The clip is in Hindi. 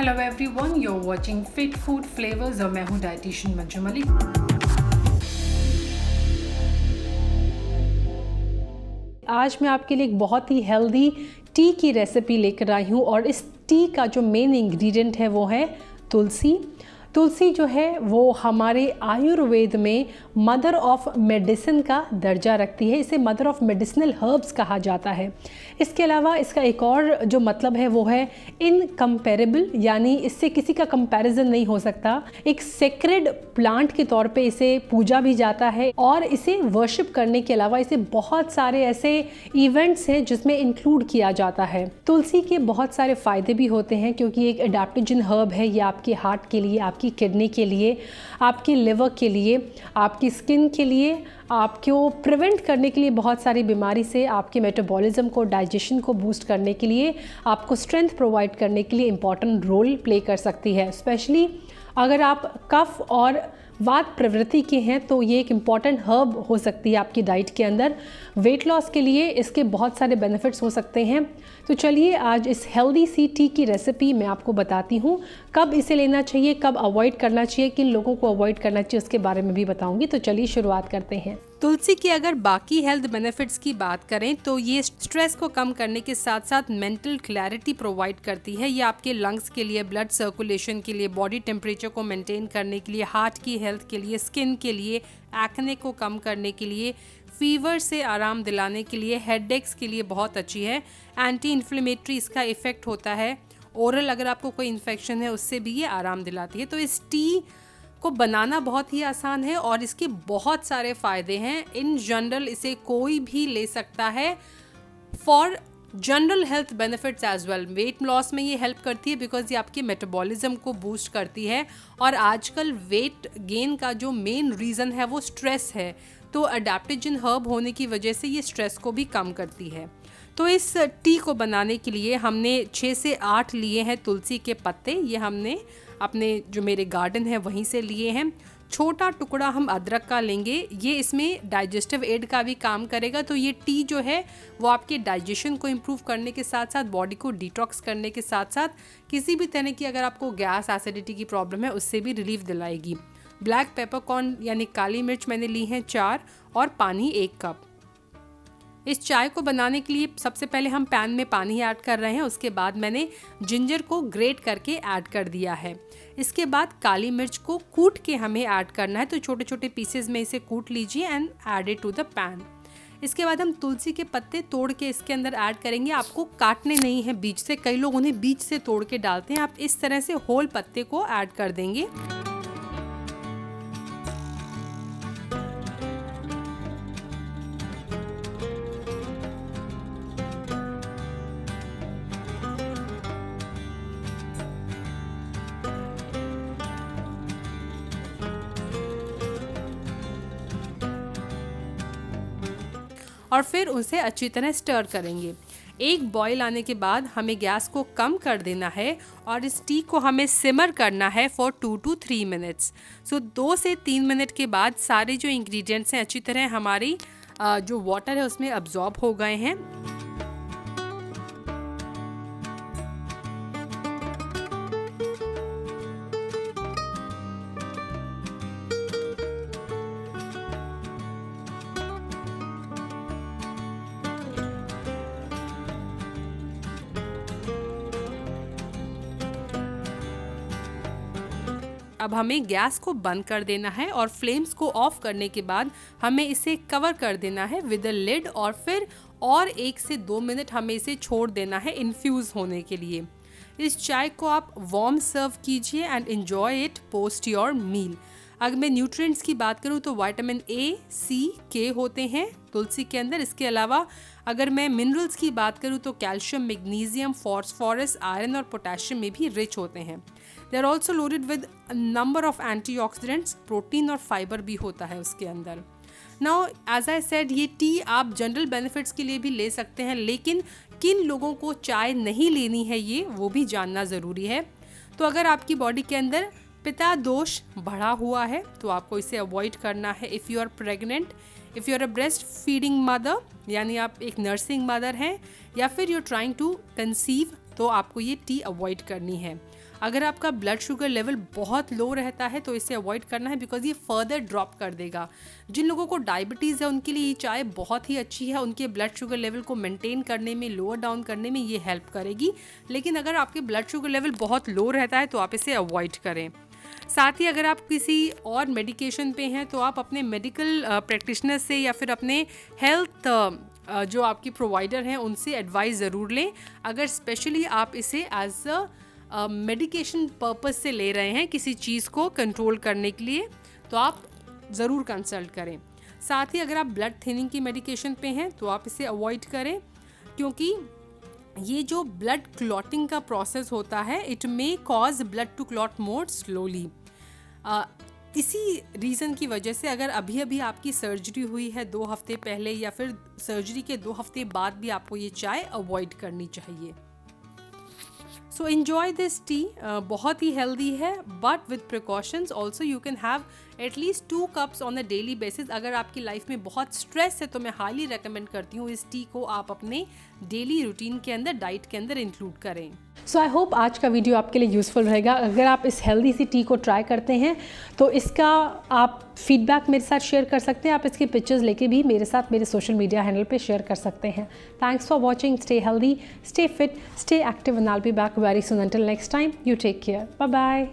Hello everyone, you are watching fit food flavours और मैं हूँ डाइटिशियन मंजू मलिक। आज मैं आपके लिए एक बहुत ही हेल्दी टी की रेसिपी लेकर आई हूँ और इस टी का जो मेन इंग्रेडिएंट है वो है तुलसी। तुलसी जो है वो हमारे आयुर्वेद में मदर ऑफ मेडिसिन का दर्जा रखती है। इसे मदर ऑफ मेडिसिनल हर्ब्स कहा जाता है। इसके अलावा इसका एक और जो मतलब है वो है इनकम्पेरेबल, यानी इससे किसी का कंपैरिजन नहीं हो सकता। एक सेक्रेड प्लांट के तौर पे इसे पूजा भी जाता है और इसे वर्शिप करने के अलावा इसे बहुत सारे ऐसे इवेंट्स हैं जिसमें इंक्लूड किया जाता है। तुलसी के बहुत सारे फ़ायदे भी होते हैं क्योंकि एक एडाप्टोजन हर्ब है। ये आपके हार्ट के लिए, आपकी किडनी के लिए, आपकी लिवर के लिए, आपकी स्किन के लिए, आपको प्रिवेंट करने के लिए बहुत सारी बीमारी से, आपके मेटाबॉलिज्म को, डाइजेशन को बूस्ट करने के लिए, आपको स्ट्रेंथ प्रोवाइड करने के लिए इम्पॉर्टेंट रोल प्ले कर सकती है। स्पेशली अगर आप कफ और वात प्रवृत्ति के हैं तो ये एक इम्पॉर्टेंट हर्ब हो सकती है आपकी डाइट के अंदर। वेट लॉस के लिए इसके बहुत सारे बेनिफिट्स हो सकते हैं। तो चलिए आज इस हेल्दी सी टी की रेसिपी मैं आपको बताती हूँ। कब इसे लेना चाहिए, कब अवॉइड करना चाहिए, किन लोगों को अवॉइड करना चाहिए, उसके बारे में भी बताऊँगी। तो चलिए शुरुआत करते हैं। तुलसी की अगर बाकी हेल्थ बेनिफिट्स की बात करें तो ये स्ट्रेस को कम करने के साथ साथ मेंटल क्लैरिटी प्रोवाइड करती है। ये आपके लंग्स के लिए, ब्लड सर्कुलेशन के लिए, बॉडी टेम्परेचर को मेंटेन करने के लिए, हार्ट की हेल्थ के लिए, स्किन के लिए, एक्ने को कम करने के लिए, फीवर से आराम दिलाने के लिए, हेडेक्स के लिए बहुत अच्छी है। एंटी इन्फ्लेमेटरी इसका इफेक्ट होता है। ओरल अगर आपको कोई इन्फेक्शन है उससे भी ये आराम दिलाती है। तो इस टी को बनाना बहुत ही आसान है और इसके बहुत सारे फ़ायदे हैं। इन जनरल इसे कोई भी ले सकता है for general health benefits as well. Weight loss में ये हेल्प करती है बिकॉज ये आपके मेटाबॉलिज्म को बूस्ट करती है और आजकल वेट गेन का जो मेन रीज़न है वो स्ट्रेस है। तो अडेप्टोजन हर्ब होने की वजह से ये स्ट्रेस को भी कम करती है। तो इस टी को बनाने के लिए हमने 6 से 8 लिए हैं तुलसी के पत्ते। ये हमने अपने जो मेरे गार्डन है वहीं से लिए हैं। छोटा टुकड़ा हम अदरक का लेंगे। ये इसमें डाइजेस्टिव एड का भी काम करेगा। तो ये टी जो है वो आपके डाइजेशन को इम्प्रूव करने के साथ साथ बॉडी को डिटॉक्स करने के साथ साथ किसी भी तरह की अगर आपको गैस एसिडिटी की प्रॉब्लम है उससे भी रिलीफ दिलाएगी। ब्लैक पेपरकॉर्न यानी काली मिर्च मैंने ली हैं 4 और पानी 1 कप। इस चाय को बनाने के लिए सबसे पहले हम पैन में पानी ऐड कर रहे हैं। उसके बाद मैंने जिंजर को ग्रेट करके ऐड कर दिया है। इसके बाद काली मिर्च को कूट के हमें ऐड करना है। तो छोटे छोटे पीसेस में इसे कूट लीजिए and add it to the pan. इसके बाद हम तुलसी के पत्ते तोड़ के इसके अंदर ऐड करेंगे। आपको काटने नहीं है बीच से, कई लोग उन्हें बीच से तोड़ के डालते हैं। आप इस तरह से होल पत्ते को ऐड कर देंगे। और फिर उसे अच्छी तरह स्टर करेंगे। एक बॉईल आने के बाद हमें गैस को कम कर देना है और इस टी को हमें सिमर करना है फॉर 2 to 3 मिनट्स। सो 2 से 3 मिनट के बाद सारे जो इंग्रेडिएंट्स हैं अच्छी तरह हमारी जो वाटर है उसमें अब्जॉर्ब हो गए हैं। अब हमें गैस को बंद कर देना है और फ्लेम्स को ऑफ करने के बाद हमें इसे कवर कर देना है विद अ लिड और फिर 1 से 2 मिनट हमें इसे छोड़ देना है इन्फ्यूज़ होने के लिए। इस चाय को आप वार्म सर्व कीजिए and enjoy it post your meal. अगर मैं न्यूट्रिएंट्स की बात करूं तो विटामिन A, C, K होते हैं तुलसी के अंदर। इसके अलावा अगर मैं मिनरल्स की बात करूं तो कैल्शियम, मैग्नीशियम, फॉस्फोरस, आयरन और पोटेशियम में भी रिच होते हैं। They are also loaded with number of antioxidants, protein और फाइबर भी होता है उसके अंदर। नाउ एज आई सेड, ये टी आप जनरल बेनिफिट्स के लिए भी ले सकते हैं, लेकिन किन लोगों को चाय नहीं लेनी है ये वो भी जानना ज़रूरी है। तो अगर आपकी बॉडी के अंदर पिता दोष बढ़ा हुआ है तो आपको इसे अवॉइड करना है। If you are pregnant, if you are a breast feeding mother यानी आप एक नर्सिंग मदर हैं, या फिर you are trying to conceive तो आपको ये टी अवॉइड करनी है। अगर आपका ब्लड शुगर लेवल बहुत लो रहता है तो इसे अवॉइड करना है, बिकॉज ये फर्दर ड्रॉप कर देगा। जिन लोगों को डायबिटीज़ है उनके लिए ये चाय बहुत ही अच्छी है, उनके ब्लड शुगर लेवल को मेंटेन करने में, लोअर डाउन करने में ये हेल्प करेगी। लेकिन अगर आपके ब्लड शुगर लेवल बहुत लो रहता है तो आप इसे अवॉइड करें। साथ ही अगर आप किसी और मेडिकेशन पे हैं तो आप अपने मेडिकल प्रैक्टिशनर से या फिर अपने हेल्थ जो आपकी प्रोवाइडर हैं उनसे एडवाइस ज़रूर लें। अगर स्पेशली आप इसे एज अ मेडिकेशन पर्पस से ले रहे हैं किसी चीज़ को कंट्रोल करने के लिए, तो आप ज़रूर कंसल्ट करें। साथ ही अगर आप ब्लड थिनिंग की मेडिकेशन पे हैं तो आप इसे अवॉइड करें, क्योंकि ये जो ब्लड क्लॉटिंग का प्रोसेस होता है, it may cause blood to clot more slowly. इसी रीज़न की वजह से अगर अभी अभी आपकी सर्जरी हुई है 2 हफ्ते पहले या फिर सर्जरी के 2 हफ्ते बाद भी आपको ये चाय अवॉइड करनी चाहिए। So enjoy this T. बहुत ही हेल्दी है, but with precautions. Also you can have at least 2 cups on a daily basis. अगर आपकी लाइफ में बहुत स्ट्रेस है तो मैं हाईली रेकमेंड करती हूँ इस टी को आप अपने डेली रूटीन के अंदर, डाइट के अंदर इंक्लूड करें। सो आई होप आज का वीडियो आपके लिए यूज़फुल रहेगा। अगर आप इस हेल्दी सी टी को ट्राई करते हैं तो इसका आप फीडबैक मेरे साथ शेयर कर सकते हैं। आप इसके पिक्चर्स लेके भी मेरे साथ मेरे सोशल मीडिया हैंडल पे शेयर कर सकते हैं। Thanks for watching. Stay healthy, stay fit, stay active, and I will be back very soon. Until next time, you take care. Bye bye.